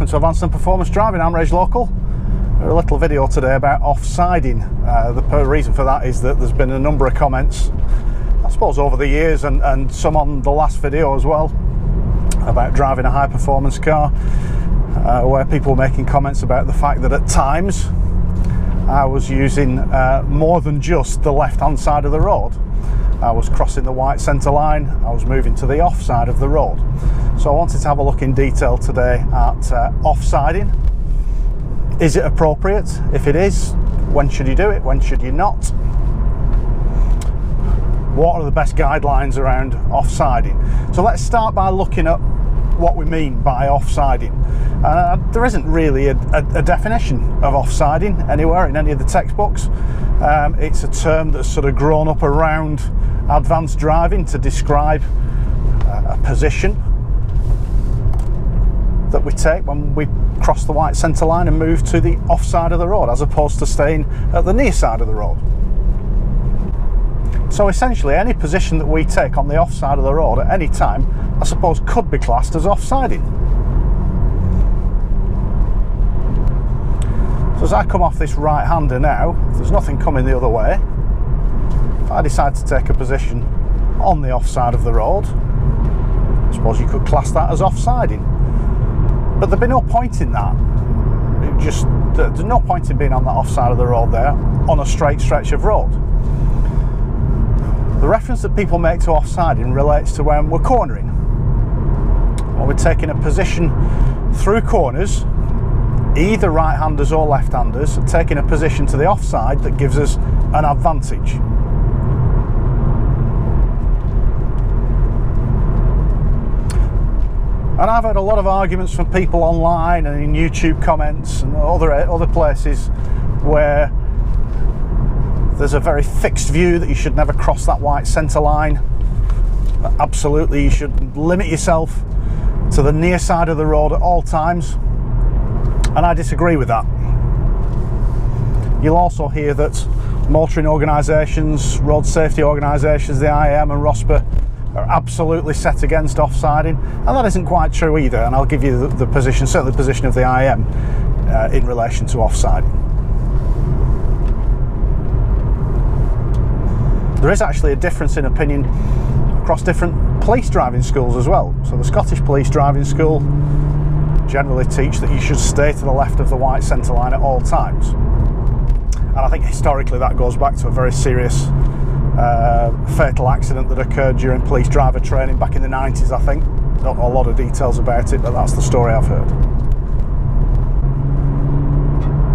welcome to Advanced and Performance Driving. I'm Reg Local. A little video today about offsiding. The reason for that is that there's been a number of comments, I suppose over the years, and some on the last video as well, about driving a high performance car, where people were making comments about the fact that at times I was using more than just the left hand side of the road. I was crossing the white centre line, I was moving to the off side of the road. So I wanted to have a look in detail today at offsiding. Is it appropriate? If it is, when should you do it? When should you not? What are the best guidelines around offsiding? So let's start by looking at what we mean by offsiding. There isn't really a definition of offsiding anywhere in any of the textbooks. It's a term that's sort of grown up around advanced driving to describe a position that we take when we cross the white centre line and move to the off side of the road, as opposed to staying at the near side of the road. So essentially any position that we take on the off side of the road at any time, I suppose, could be classed as offsiding. So as I come off this right hander now, if there's nothing coming the other way, if I decide to take a position on the off side of the road, I suppose you could class that as offsiding. But there'd be no point in that. There's no point in being on that off side of the road there on a straight stretch of road. The reference that people make to offsiding relates to when we're cornering. When we're taking a position through corners, either right-handers or left-handers, taking a position to the offside that gives us an advantage. And I've had a lot of arguments from people online and in YouTube comments and other places where there's a very fixed view that you should never cross that white centre line. Absolutely, you should limit yourself to the near side of the road at all times. And I disagree with that. You'll also hear that motoring organisations, road safety organisations, the IAM and ROSPA, are absolutely set against offsiding, and that isn't quite true either. And I'll give you the position, certainly the position of the IAM in relation to offsiding. There is actually a difference in opinion across different police driving schools as well. So the Scottish Police Driving School generally teach that you should stay to the left of the white centre line at all times. And I think historically that goes back to a very serious fatal accident that occurred during police driver training back in the 90s, I think. Don't know a lot of details about it, but that's the story I've heard.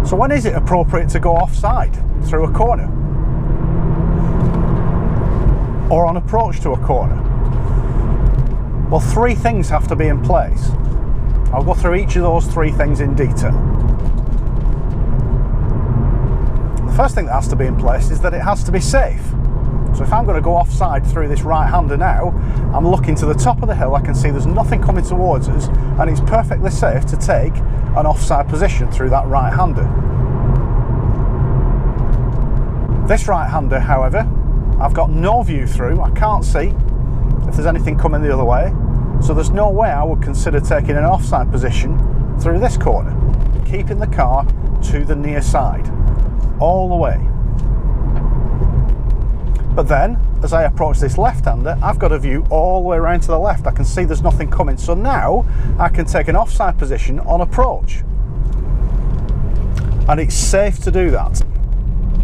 So when is it appropriate to go offside through a corner? Or on approach to a corner? Well, three things have to be in place. I'll go through each of those three things in detail. The first thing that has to be in place is that it has to be safe. So if I'm going to go offside through this right-hander now, I'm looking to the top of the hill, I can see there's nothing coming towards us, and it's perfectly safe to take an offside position through that right-hander. This right-hander, however, I've got no view through, I can't see if there's anything coming the other way, so there's no way I would consider taking an offside position through this corner, keeping the car to the near side, all the way. But then, as I approach this left-hander, I've got a view all the way around to the left. I can see there's nothing coming, so now I can take an offside position on approach. And it's safe to do that.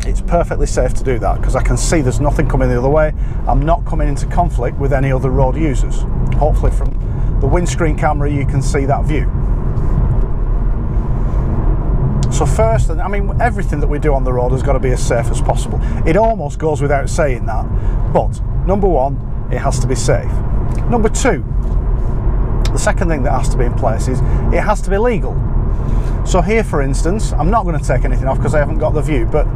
It's perfectly safe to do that because I can see there's nothing coming the other way. I'm not coming into conflict with any other road users. Hopefully from the windscreen camera you can see that view. So first, I mean, everything that we do on the road has got to be as safe as possible. It almost goes without saying that, but number one, it has to be safe. Number two, the second thing that has to be in place is it has to be legal. So here, for instance, I'm not going to take anything off because I haven't got the view, but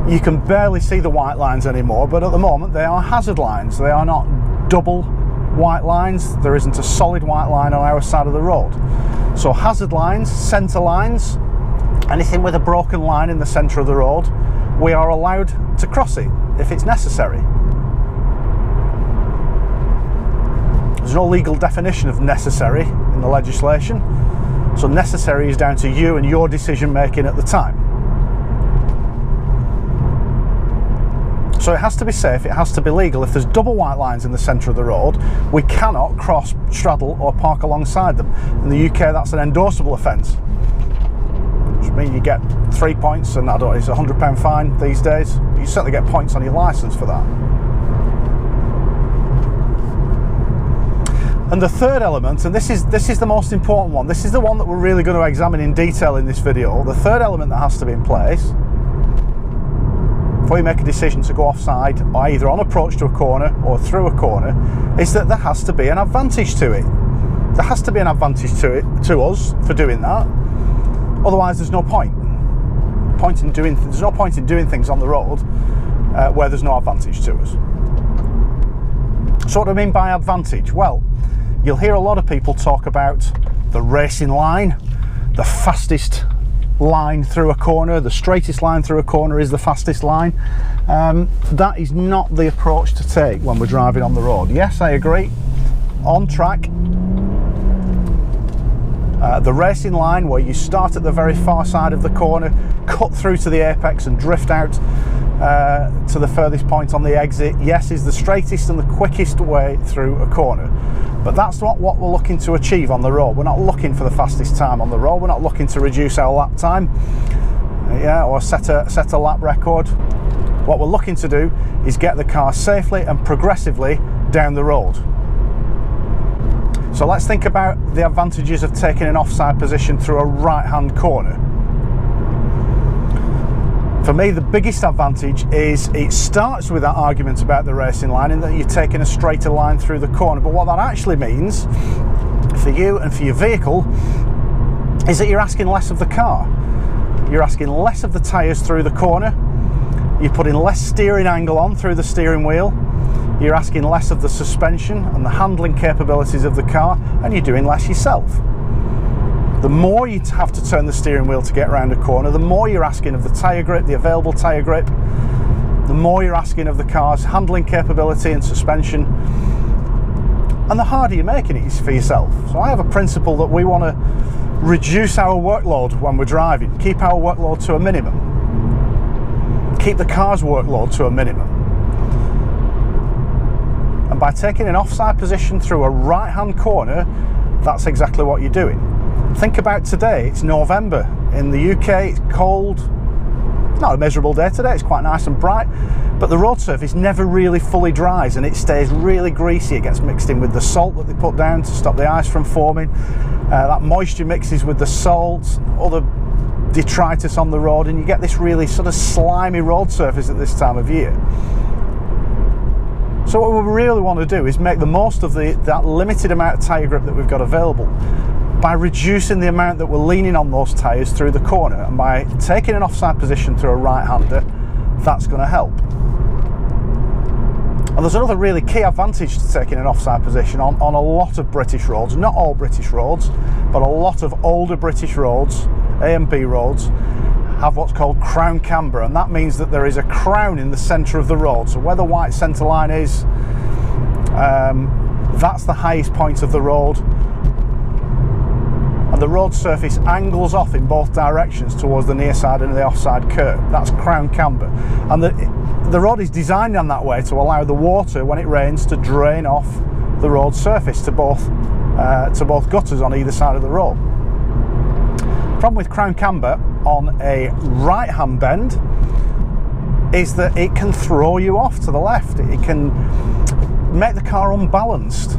you can barely see the white lines anymore, but at the moment they are hazard lines. They are not double white lines. There isn't a solid white line on our side of the road. So hazard lines, centre lines, anything with a broken line in the centre of the road, we are allowed to cross it if it's necessary. There's no legal definition of necessary in the legislation, So necessary is down to you and your decision making at the time. So it has to be safe, it has to be legal. If there's double white lines in the centre of the road, we cannot cross, straddle or park alongside them. In the UK, that's an endorsable offence, which means you get 3 points, and I don't know, it's a £100 fine these days. You certainly get points on your licence for that. And the third element, and this is the most important one, this is the one that we're really going to examine in detail in this video. The third element that has to be in place before you make a decision to go offside, either on approach to a corner or through a corner, is that there has to be an advantage to it. There has to be an advantage to us for doing that. Otherwise, there's no point. There's no point in doing things on the road where there's no advantage to us. So what do I mean by advantage? Well, you'll hear a lot of people talk about the racing line, the fastest line through a corner, the straightest line through a corner is the fastest line. That is not the approach to take when we're driving on the road. Yes, I agree, on track, the racing line where you start at the very far side of the corner, cut through to the apex and drift out to the furthest point on the exit, yes, is the straightest and the quickest way through a corner. But that's not what we're looking to achieve on the road. We're not looking for the fastest time on the road. We're not looking to reduce our lap time, or set a lap record. What we're looking to do is get the car safely and progressively down the road. So let's think about the advantages of taking an offside position through a right-hand corner. For me, the biggest advantage is it starts with that argument about the racing line and that you're taking a straighter line through the corner. But what that actually means for you and for your vehicle is that you're asking less of the car. You're asking less of the tyres through the corner. You're putting less steering angle on through the steering wheel. You're asking less of the suspension and the handling capabilities of the car, and you're doing less yourself. The more you have to turn the steering wheel to get around a corner, the more you're asking of the tyre grip, the available tyre grip, the more you're asking of the car's handling capability and suspension, and the harder you're making it for yourself. So I have a principle that we want to reduce our workload when we're driving, keep our workload to a minimum, keep the car's workload to a minimum. And by taking an offside position through a right-hand corner, that's exactly what you're doing. Think about today, it's November. In the UK, it's cold. Not a miserable day today, it's quite nice and bright, but the road surface never really fully dries and it stays really greasy. It gets mixed in with the salt that they put down to stop the ice from forming. That moisture mixes with the salt, other detritus on the road, and you get this really sort of slimy road surface at this time of year. So what we really want to do is make the most of that limited amount of tyre grip that we've got available by reducing the amount that we're leaning on those tyres through the corner, and by taking an offside position through a right-hander, that's going to help. And there's another really key advantage to taking an offside position on a lot of British roads, not all British roads, but a lot of older British roads, A and B roads, have what's called crown camber, and that means that there is a crown in the centre of the road. So where the white centre line is, that's the highest point of the road, and the road surface angles off in both directions towards the near side and the offside curb. That's crown camber, and the road is designed in that way to allow the water, when it rains, to drain off the road surface to both gutters on either side of the road. Problem with crown camber on a right hand bend is that it can throw you off to the left. It can make the car unbalanced.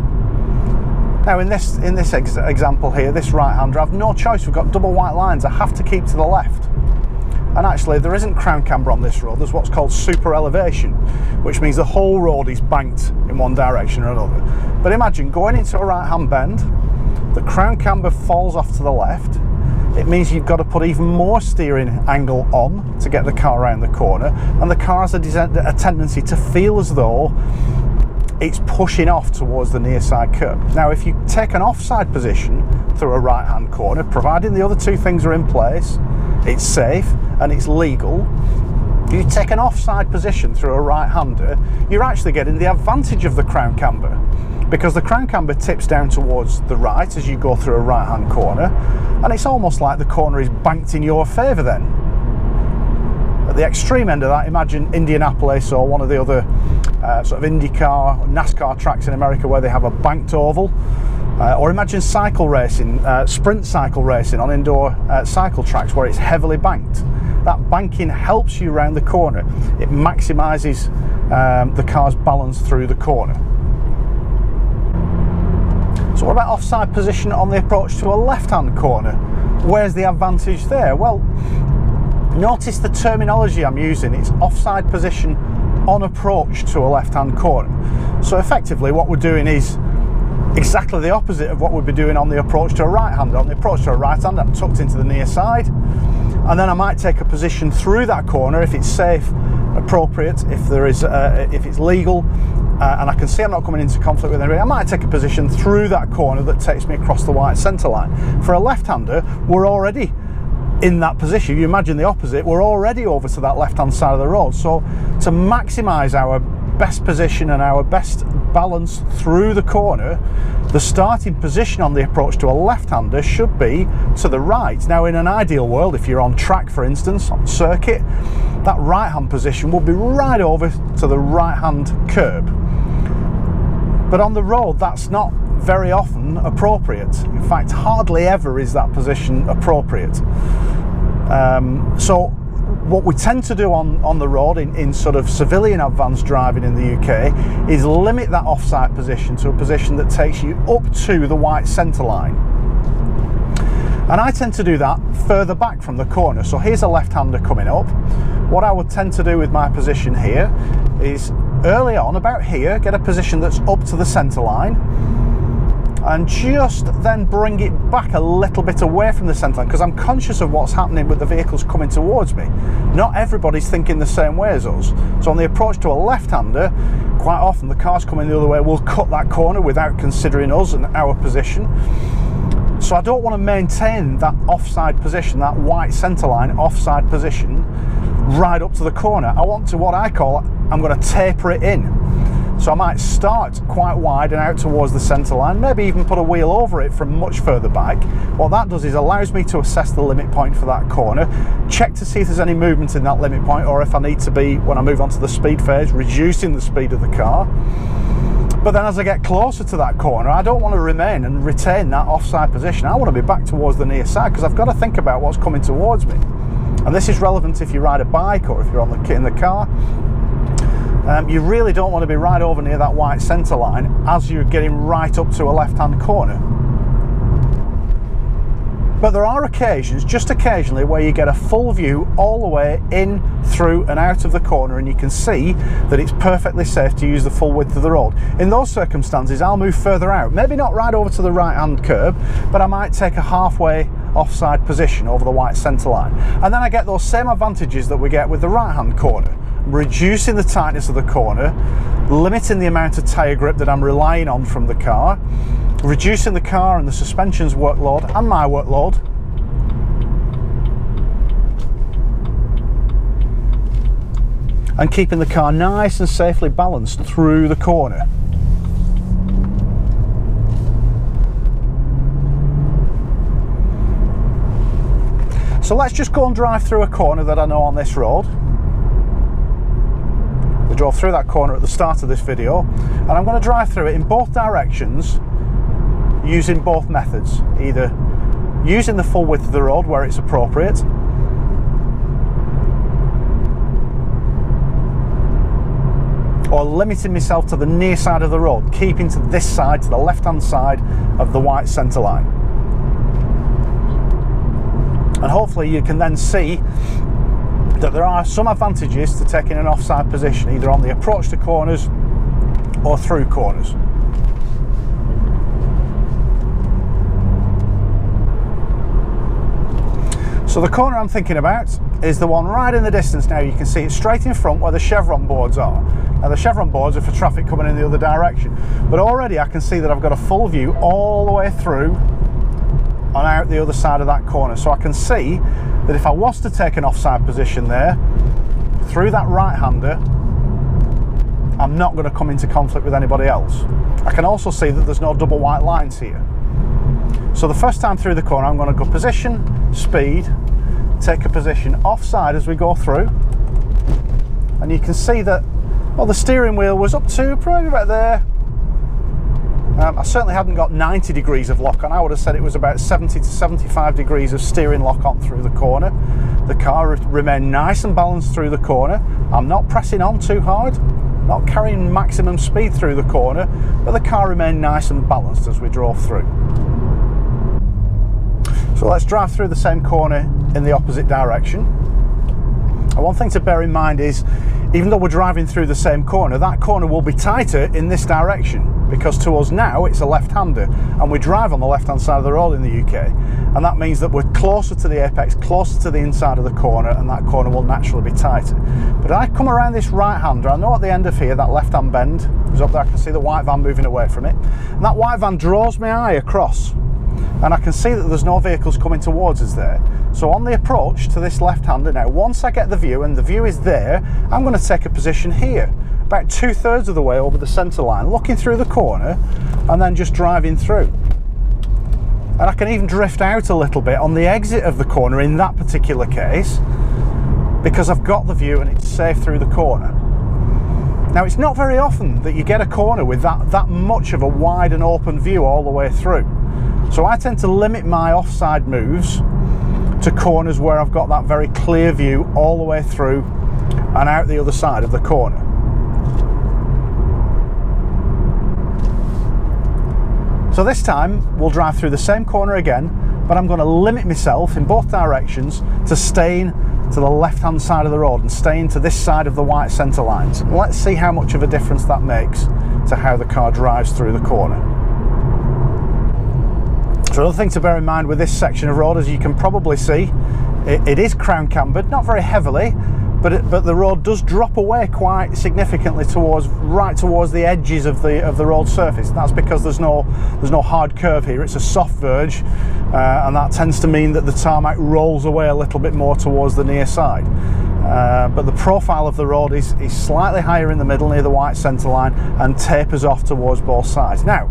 Now in this example here, this right-hander, I've no choice. We've got double white lines. I have to keep to the left. And actually there isn't crown camber on this road. There's what's called super elevation, which means the whole road is banked in one direction or another. But imagine going into a right-hand bend, the crown camber falls off to the left. It means you've got to put even more steering angle on to get the car around the corner, and the car has a tendency to feel as though it's pushing off towards the near side curb. Now if you take an offside position through a right hand corner, providing the other two things are in place, it's safe and it's legal, If you take an offside position through a right-hander, you're actually getting the advantage of the crown camber, because the crown camber tips down towards the right as you go through a right-hand corner, and it's almost like the corner is banked in your favour then. At the extreme end of that, imagine Indianapolis or one of the other sort of IndyCar or NASCAR tracks in America where they have a banked oval, or imagine cycle racing, sprint cycle racing on indoor cycle tracks where it's heavily banked. That banking helps you round the corner. It maximises the car's balance through the corner. So what about offside position on the approach to a left-hand corner? Where's the advantage there? Well, notice the terminology I'm using. It's offside position on approach to a left-hand corner. So effectively what we're doing is exactly the opposite of what we'd be doing on the approach to a right-hander. On the approach to a right-hander, I'm tucked into the near side, and then I might take a position through that corner if it's safe, appropriate, if it's legal, and I can see I'm not coming into conflict with anybody. I might take a position through that corner that takes me across the white centre line. For a left-hander, we're already in that position. You imagine the opposite, we're already over to that left-hand side of the road. So to maximise our best position and our best balance through the corner, the starting position on the approach to a left-hander should be to the right. Now, in an ideal world, if you're on track, for instance, on circuit, that right-hand position will be right over to the right-hand curb. But on the road, that's not very often appropriate. In fact, hardly ever is that position appropriate. So what we tend to do on the road in sort of civilian advanced driving in the UK is limit that offside position to a position that takes you up to the white centre line. And I tend to do that further back from the corner. So here's a left-hander coming up. What I would tend to do with my position here is early on, about here, get a position that's up to the centre line, and just then bring it back a little bit away from the centre line, because I'm conscious of what's happening with the vehicles coming towards me. Not everybody's thinking the same way as us. So on the approach to a left-hander, quite often the cars coming the other way will cut that corner without considering us and our position. So I don't want to maintain that offside position, that white centre line offside position, right up to the corner. I want to, what I call, I'm going to taper it in. So I might start quite wide and out towards the centre line, maybe even put a wheel over it from much further back. What that does is allows me to assess the limit point for that corner, check to see if there's any movement in that limit point, or if I need to be, when I move on to the speed phase, reducing the speed of the car. But then as I get closer to that corner, I don't want to remain and retain that offside position. I want to be back towards the near side, because I've got to think about what's coming towards me. And this is relevant if you ride a bike or if you're in the car. You really don't want to be right over near that white centre line as you're getting right up to a left-hand corner. But there are occasions, just occasionally, where you get a full view all the way in, through and out of the corner, and you can see that it's perfectly safe to use the full width of the road. In those circumstances, I'll move further out, maybe not right over to the right-hand curb, but I might take a halfway offside position over the white centre line. And then I get those same advantages that we get with the right-hand corner. Reducing the tightness of the corner, limiting the amount of tyre grip that I'm relying on from the car, reducing the car and the suspension's workload and my workload, and keeping the car nice and safely balanced through the corner. So let's just go and drive through a corner that I know on this road. We drove through that corner at the start of this video, and I'm going to drive through it in both directions using both methods, either using the full width of the road where it's appropriate, or limiting myself to the near side of the road, keeping to this side, to the left-hand side of the white centre line. And hopefully you can then see that there are some advantages to taking an offside position, either on the approach to corners or through corners. So the corner I'm thinking about is the one right in the distance now. You can see it straight in front where the chevron boards are. Now the chevron boards are for traffic coming in the other direction, but already I can see that I've got a full view all the way through and out the other side of that corner. So I can see that if I was to take an offside position there, through that right-hander, I'm not going to come into conflict with anybody else. I can also see that there's no double white lines here. So the first time through the corner, I'm going to go position, speed, take a position offside as we go through. And you can see that, well, the steering wheel was up to probably about there. I certainly hadn't got 90 degrees of lock on. I would have said it was about 70 to 75 degrees of steering lock on through the corner. The car remained nice and balanced through the corner. I'm not pressing on too hard, not carrying maximum speed through the corner, but the car remained nice and balanced as we drove through. So let's drive through the same corner in the opposite direction. And one thing to bear in mind is, even though we're driving through the same corner, that corner will be tighter in this direction, because to us now it's a left-hander and we drive on the left-hand side of the road in the UK, and that means that we're closer to the apex, closer to the inside of the corner, and that corner will naturally be tighter. But I come around this right-hander, I know at the end of here that left-hand bend is up there, I can see the white van moving away from it, and that white van draws my eye across, and I can see that there's no vehicles coming towards us there. So on the approach to this left-hander now, once I get the view and the view is there, I'm going to take a position here, about 2/3 of the way over the centre line, looking through the corner and then just driving through. And I can even drift out a little bit on the exit of the corner in that particular case, because I've got the view and it's safe through the corner. Now, it's not very often that you get a corner with that much of a wide and open view all the way through. So I tend to limit my offside moves to corners where I've got that very clear view all the way through and out the other side of the corner. So this time we'll drive through the same corner again, but I'm going to limit myself in both directions to staying to the left-hand side of the road and staying to this side of the white centre lines. Let's see how much of a difference that makes to how the car drives through the corner. So another thing to bear in mind with this section of road, as you can probably see, it is crown cambered, not very heavily, but the road does drop away quite significantly right towards the edges of the road surface. That's because there's no hard curve here. It's a soft verge, and that tends to mean that the tarmac rolls away a little bit more towards the near side. But the profile of the road is slightly higher in the middle near the white centre line and tapers off towards both sides. Now,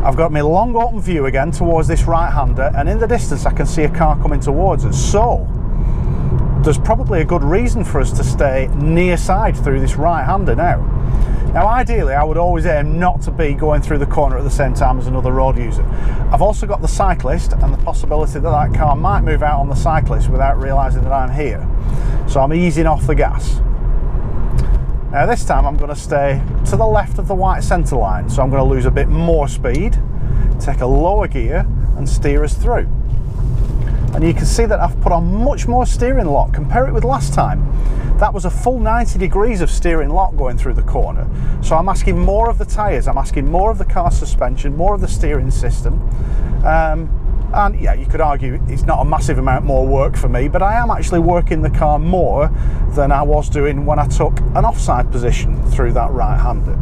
I've got my long open view again towards this right-hander, and in the distance I can see a car coming towards us. So there's probably a good reason for us to stay near side through this right-hander now. Now, ideally, I would always aim not to be going through the corner at the same time as another road user. I've also got the cyclist and the possibility that that car might move out on the cyclist without realising that I'm here. So I'm easing off the gas. Now this time I'm going to stay to the left of the white centre line, so I'm going to lose a bit more speed, take a lower gear and steer us through. And you can see that I've put on much more steering lock. Compare it with last time. That was a full 90 degrees of steering lock going through the corner. So I'm asking more of the tyres, I'm asking more of the car suspension, more of the steering system. And yeah, you could argue it's not a massive amount more work for me, but I am actually working the car more than I was doing when I took an offside position through that right-hander.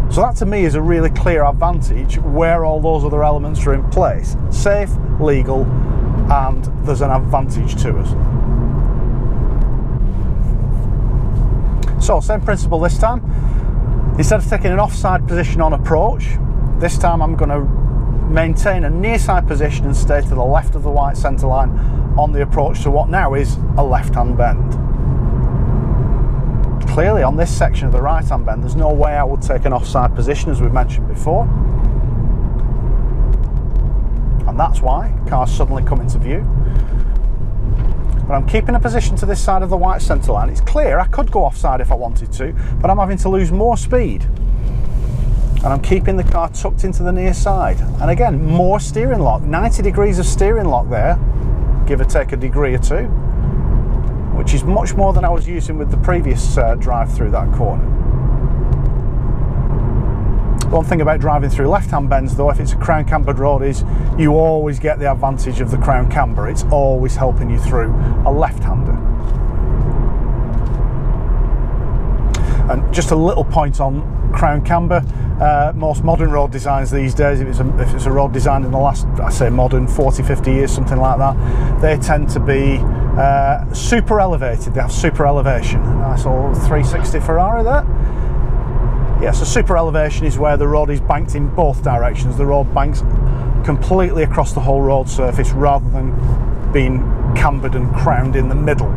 So that to me is a really clear advantage where all those other elements are in place. Safe, legal, and there's an advantage to us. So, same principle this time. Instead of taking an offside position on approach, this time I'm going to maintain a near side position and stay to the left of the white centre line on the approach to what now is a left-hand bend. Clearly on this section of the right-hand bend there's no way I would take an offside position, as we've mentioned before, and that's why cars suddenly come into view. But I'm keeping a position to this side of the white centre line. It's clear I could go offside if I wanted to, but I'm having to lose more speed. And I'm keeping the car tucked into the near side. And again, more steering lock, 90 degrees of steering lock there, give or take a degree or two, which is much more than I was using with the previous drive through that corner. One thing about driving through left-hand bends though, if it's a crown cambered road, is you always get the advantage of the crown camber. It's always helping you through a left-hander. And just a little point on crown camber, most modern road designs these days, if it's a road designed in the last, I say modern, 40, 50 years, something like that, they tend to be super elevated. They have super elevation. Nice old 360 Ferrari there. Yeah, so super elevation is where the road is banked in both directions. The road banks completely across the whole road surface rather than being cambered and crowned in the middle,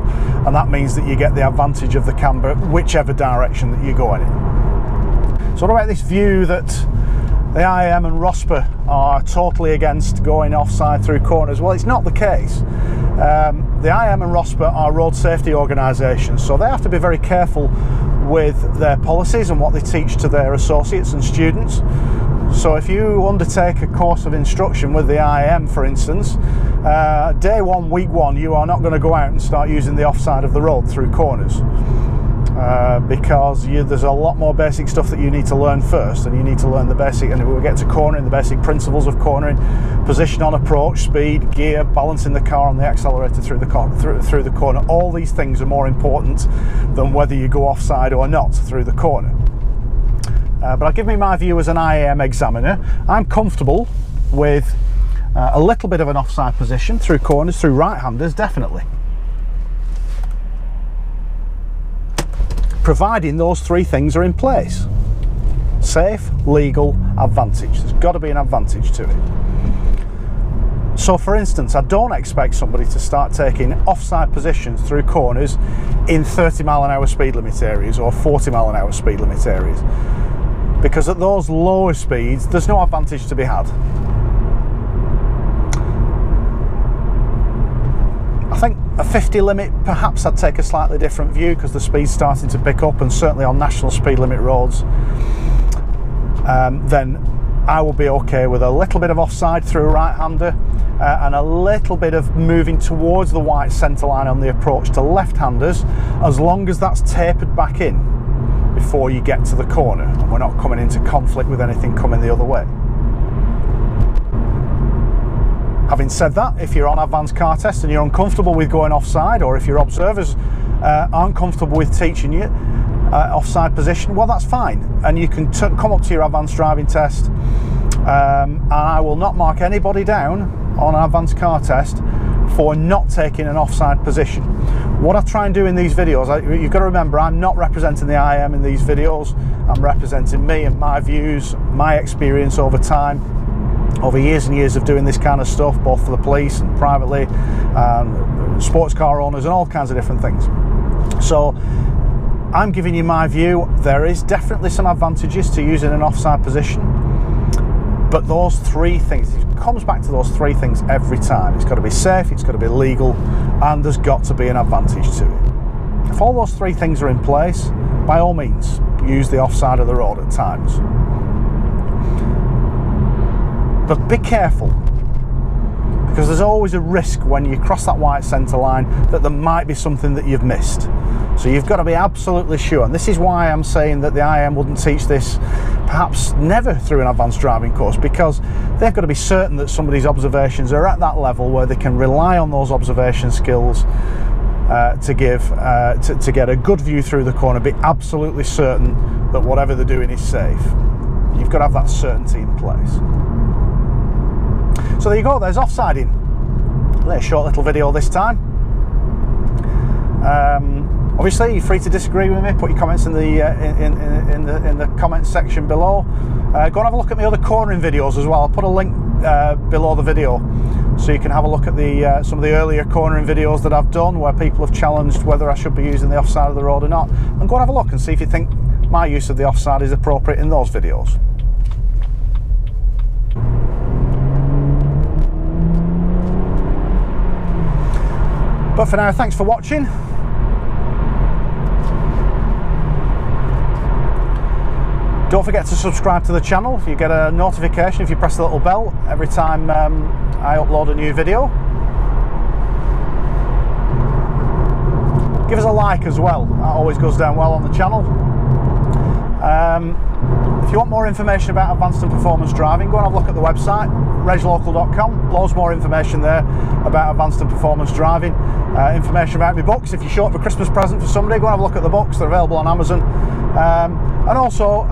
and that means that you get the advantage of the camber whichever direction that you're going in. So what about this view that the IAM and ROSPA are totally against going offside through corners? Well, it's not the case. The IAM and ROSPA are road safety organisations, so they have to be very careful with their policies and what they teach to their associates and students. So if you undertake a course of instruction with the IAM, for instance, day one, week one, you are not going to go out and start using the offside of the road through corners, because there's a lot more basic stuff that you need to learn first, and you need to learn the basic, and we'll get to cornering, the basic principles of cornering, position on approach, speed, gear, balancing the car on the accelerator through the corner. All these things are more important than whether you go offside or not through the corner. But I'll give me my view as an IAM examiner. I'm comfortable with a little bit of an offside position through corners, through right-handers, definitely. Providing those three things are in place. Safe, legal, advantage. There's got to be an advantage to it. So for instance, I don't expect somebody to start taking offside positions through corners in 30-mile-an-hour speed limit areas or 40-mile-an-hour speed limit areas, because at those lower speeds there's no advantage to be had. I think a 50 limit, perhaps I'd take a slightly different view, because the speed's starting to pick up, and certainly on national speed limit roads, then I will be okay with a little bit of offside through a right-hander and a little bit of moving towards the white centre line on the approach to left-handers, as long as that's tapered back in before you get to the corner and we're not coming into conflict with anything coming the other way. Having said that, if you're on advanced car test and you're uncomfortable with going offside, or if your observers aren't comfortable with teaching you offside position, well, that's fine, and you can come up to your advanced driving test, and I will not mark anybody down on an advanced car test for not taking an offside position. What I try and do in these videos, you've got to remember, I'm not representing the IAM in these videos. I'm representing me and my views, my experience over time, over years and years of doing this kind of stuff, both for the police and privately, sports car owners and all kinds of different things. So I'm giving you my view. There is definitely some advantages to using an offside position, but those three things, it comes back to those three things every time. It's got to be safe, it's got to be legal, and there's got to be an advantage to it. If all those three things are in place, by all means, use the offside of the road at times. But be careful, because there's always a risk when you cross that white centre line that there might be something that you've missed. So you've got to be absolutely sure, and this is why I'm saying that the IAM wouldn't teach this, perhaps never, through an advanced driving course, because they've got to be certain that somebody's observations are at that level where they can rely on those observation skills to get a good view through the corner, be absolutely certain that whatever they're doing is safe. You've got to have that certainty in place. So there you go, there's offsiding. A short little video this time. Obviously, you're free to disagree with me. Put your comments in the comments section below. Go and have a look at my other cornering videos as well. I'll put a link below the video, so you can have a look at some of the earlier cornering videos that I've done, where people have challenged whether I should be using the offside of the road or not. And go and have a look and see if you think my use of the offside is appropriate in those videos. But for now, thanks for watching. Don't forget to subscribe to the channel. You get a notification if you press the little bell every time I upload a new video. Give us a like as well. That always goes down well on the channel. If you want more information about advanced and performance driving, go and have a look at the website, reglocal.com. Loads more information there about advanced and performance driving. Information about my books. If you're short of a Christmas present for somebody, go and have a look at the books. They're available on Amazon. And also,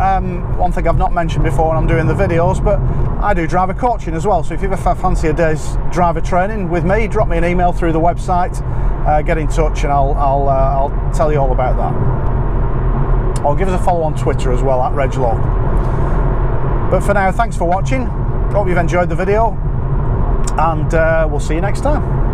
one thing I've not mentioned before when I'm doing the videos, but I do driver coaching as well. So if you ever fancy a day's driver training with me, drop me an email through the website, get in touch, and I'll tell you all about that. Or give us a follow on Twitter as well, @RegLocal. But for now, thanks for watching. Hope you've enjoyed the video, and we'll see you next time.